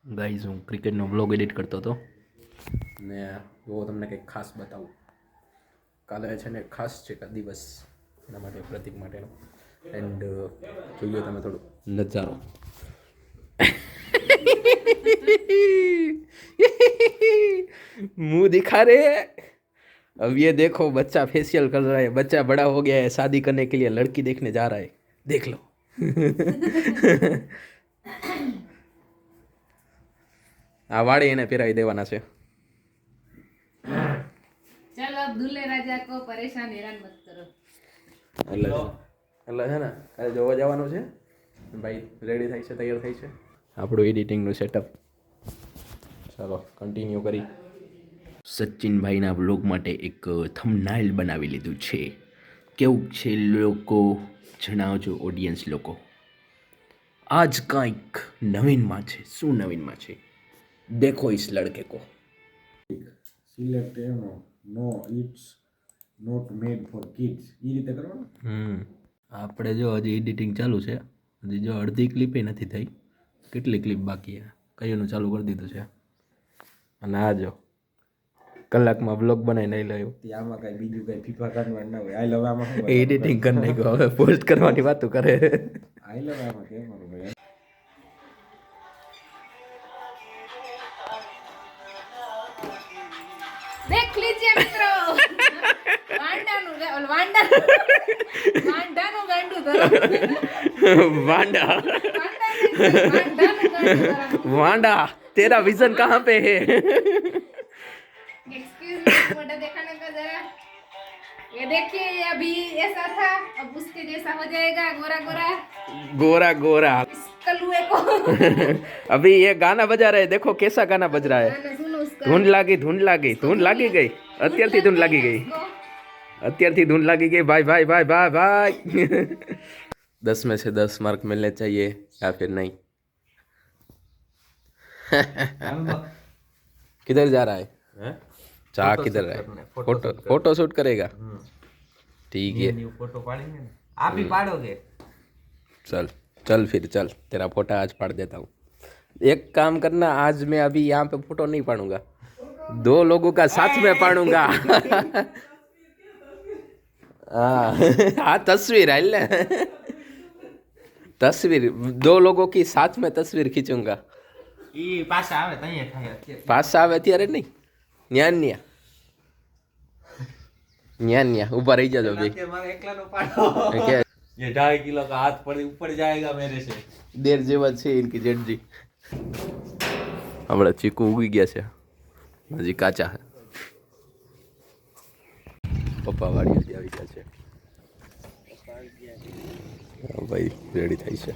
Guys હું ક્રિકેટનો blog edit કરતો હતો ને જો તમને કંઈક ખાસ બતાવું. કાલે છે ને ખાસ છે કે દિવસ એના માટે પ્રતિક માટેનો એન્ડ જોઈએ તમે થોડું નજારો. मुंह दिखा रहे हैं. अब ये देखो बच्चा फेशियल कर रहा है. बच्चा बड़ा हो गया है, शादी करने के लिए लड़की देखने जा रहा है. देख लो. આ વાળી એને પહેરાવી દેવાના છે. चलो अब दूल्हे राजा को परेशान हैरान मत करो. એટલે છે ને કાલે જોવા જવાનું છે. ભાઈ રેડી થાય છે, તૈયાર થાય છે. આપણું એડિટિંગનું સેટઅપ. ચાલો કન્ટિન્યુ કરી. સચિનભાઈના વ્લોગ માટે એક થંબનેલ બનાવી લીધું છે. કેવું છે લોકો જણાવજો, ઓડિયન્સ લોકો. આજ કંઈક નવીનમાં છે. શું નવીનમાં છે દેખો ઇસ લડકે કો. સિલેક્ટ એનો no it's not made for kids એ રીતે કરવાનું. આપણે જો હજી એડિટિંગ ચાલુ છે. હજી જો અડધી ક્લિપે નથી થઈ. કેટલી ક્લિપ બાકી છે. કઈનું ચાલુ કરી દીધું છે. અને આ જો કલાકમાં બ્લોગ બનાવીને લઈ લાવ્યો. આમાં કઈ બીજું કઈ ફીફા કરવાનું ના હોય. આઈ લવ આમાં એડિટિંગ કરી નાખ્યો. હવે પોસ્ટ કરવાની વાતો કરે. આઈ લવ આમાં કેમ કરું ભાઈ. देख लीजिए मित्रों. वांडाનું ગાંડું ધરો. वांडा વાંડાનું ગાંડું. वांडा तेरा विजन कहाँ पे है? एक्सक्यूज मी, मोटा दिखाने का जरा. ये देखिए, ये अभी ऐसा था, अब उसके जैसा हो जाएगा. गोरा गोरा गोरा गोरा. इस कलुए को. अभी ये गाना बजा रहे, देखो कैसा गाना बज रहा है. गाना सुनो उसका. धुन लागी गई. અત્યારથી ધૂન લાગી ગઈ. અત્યારથી ધૂન લાगी गई. भाई भाई भाई भाई भाई. 10 में से 10 मार्क मिलने चाहिए या फिर नहीं. किधर जा रहा है? चाह किधर रहा है? फोटो शूट करेगा. ठीक है, फोटो पाड़ेंगे ना. आप ही पाड़ोगे. चल चल फिर चल, तेरा फोटो आज पाड़ देता हूँ. एक काम करना, आज मैं अभी यहाँ पे फोटो नहीं पाड़ूंगा. 2 लोगों का साथ में पाड़ूंगा. हाँ तस्वीर है. तस्वीर 2 लोगों की साथ में तस्वीर खींचूंगा. ઈ પાછા આવે તઈએ થાય અત્યારે. પાછા આવે ત્યારે નહીં. ન્યા ऊपर रही जाओ भाई. મારે એકલાનો પાડો. क्या ये 2.5 किलो का हाथ पर ऊपर जाएगा मेरे से. देर जेवा છે इनकी जेठजी. હમણાં ચીકુ ઉગી ગયા છે, હજી કાચા છે. પપ્પા વાડી આવી ગયા છે. ભાઈ રેડી થાય છે.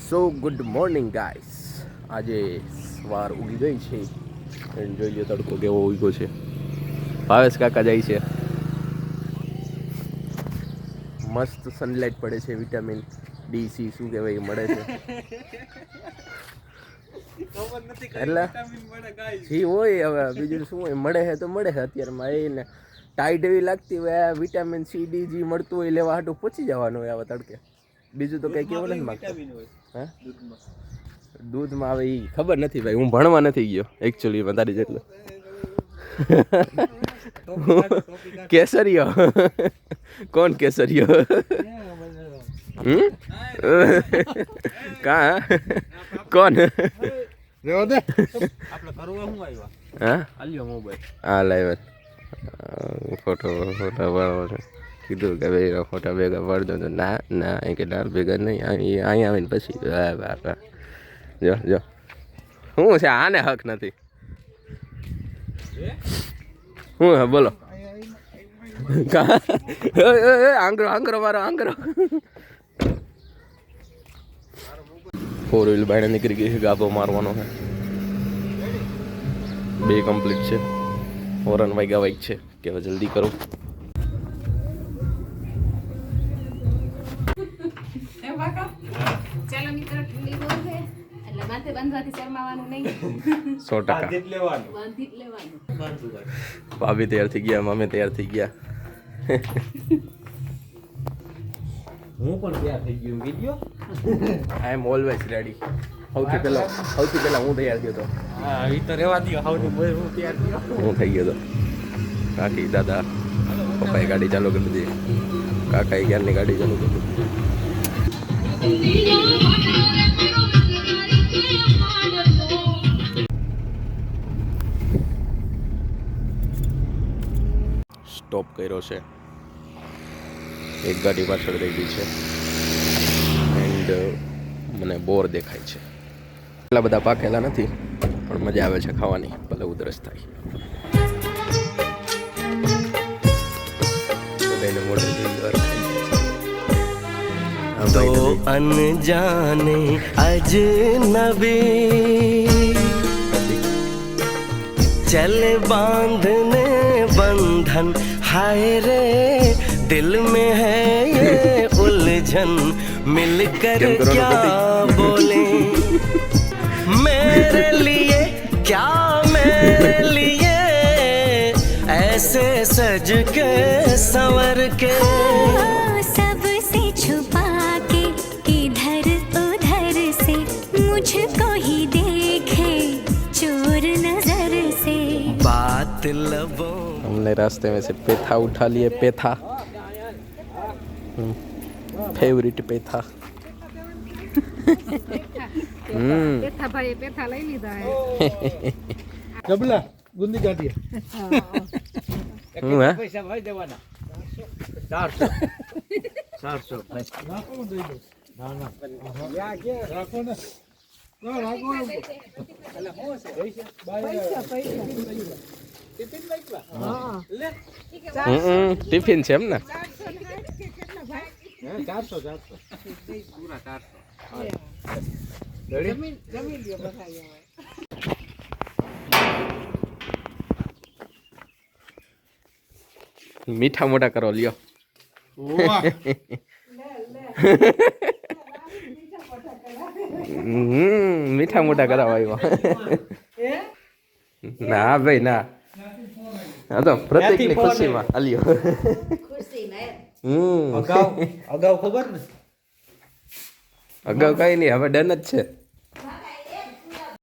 સો ગુડ મોર્નિંગ ગાઈસ. આજે સવાર ઉગી ગઈ છે. જોઈએ તડકો કેવો ઉગ્યો છે. ભાવેશ કાકા જાય છે. મસ્ત સનલાઇટ પડે છે. વિટામિન ડી સી શું કહેવાય એ મળે છે. એટલે જી હોય, હવે બીજું શું હોય, મળે છે તો મળે છે. અત્યારમાં એને ટાઈટ એવી લાગતી હોય, વિટામિન સી ડી જી મળતું હોય લેવા હાટું પહોંચી જવાનું હોય આવા તડકે. બીજું તો કંઈ કેવું નથી માગતા. હા દૂધમાં આવે એ ખબર નથી ભાઈ. હું ભણવા નથી ગયો એકચ્યુઅલી તારી જેટલો. કેસરિયો. કોણ કેસરિયો? કા કોણ? આપણે કરવા હું આવ્યા. હા આલ્યો મોબાઈલ. હા લાવ્યો. ફોટો પાડવો છે. કીધું કે ભાઈ ફોટા ભેગા પાડજો તો ના ના એ કે ના ભેગા નહીં. અહીંયા આવીને પછી જો જો શું છે આને હક નથી. શું હે બોલો. આંગરો આંગરો મારો આંગરો. 4 વ્હીલ બાયણે નીકળી ગઈ છે. ગાભો મારવાનો છે. 2 કમ્પ્લીટ છે. હોરન વાગ્યા વાઈક છે કે હવે જલ્દી કરો. ચાલો મિત્રો, ઠંડી બહુ છે એટલે માથે બાંધવાથી શરમાવાનું નહીં. 100%. લેવાનું. બાંધી જ લેવાનું. ભાભી તૈયાર થઈ ગયા, મમ્મી તૈયાર થઈ ગયા. હું પણ તૈયાર થઈ ગયો. Video I am always ready. સૌથી પહેલા હું તૈયાર થયો હતો. હા એ તો રહેવા દો હાવનું હું તૈયાર થયો. હું થઈ ગયો હતો. કાકી દાદા પપ્પાએ ગાડી ચાલુ કરી દીધી. કાકાએ ક્યારની ગાડી ચાલુ કરી દીધી. સ્ટોપ કર્યો છે. એક ગાડી પાછળ રહી ગઈ છે એન્ડ મને બોર દેખાય છે. એટલા બધા પાકેલા નથી પણ મજા આવે છે ખાવાની, ભલે ઉધરસ થાય. બધાને મોઢે જોઈ तो अनजाने अजनबी चले बांधने बंधन हाय रे दिल में है ये उलझन मिलकर क्या बोले मेरे लिए क्या मेरे लिए ऐसे सज के संवर के सबसे छुपा के इधर उधर से मुझको ही देखे चोर नजर से बात लबों हमने रास्ते में से पेठा उठा लिए. पेठा फेवरेट पेठा. પેથા ભાઈ પેથા લઈ લીધા હે. જબલા ગુંદી કાઢીએ. હું હે પૈસા ભાઈ દેવાના 400 રાખો દઈ દો. ના યા કે રાખો ને ના રાખો એટલે હું છે પૈસા ટિફિન લઈવા હા લે ટિફિન છે એમ ને. 400 પૂરા 400 જમીન લ્યો બધા મીઠા મોટા કરો લ્યો. મીઠા મોટા કરાવવા આવ્યો. ના ભાઈ ના, હા તો પ્રતિકની ખુશીમાં આલ્યો. અગાઉ ખબર ને અગાઉ કઈ નહીં, હવે ડન જ છે.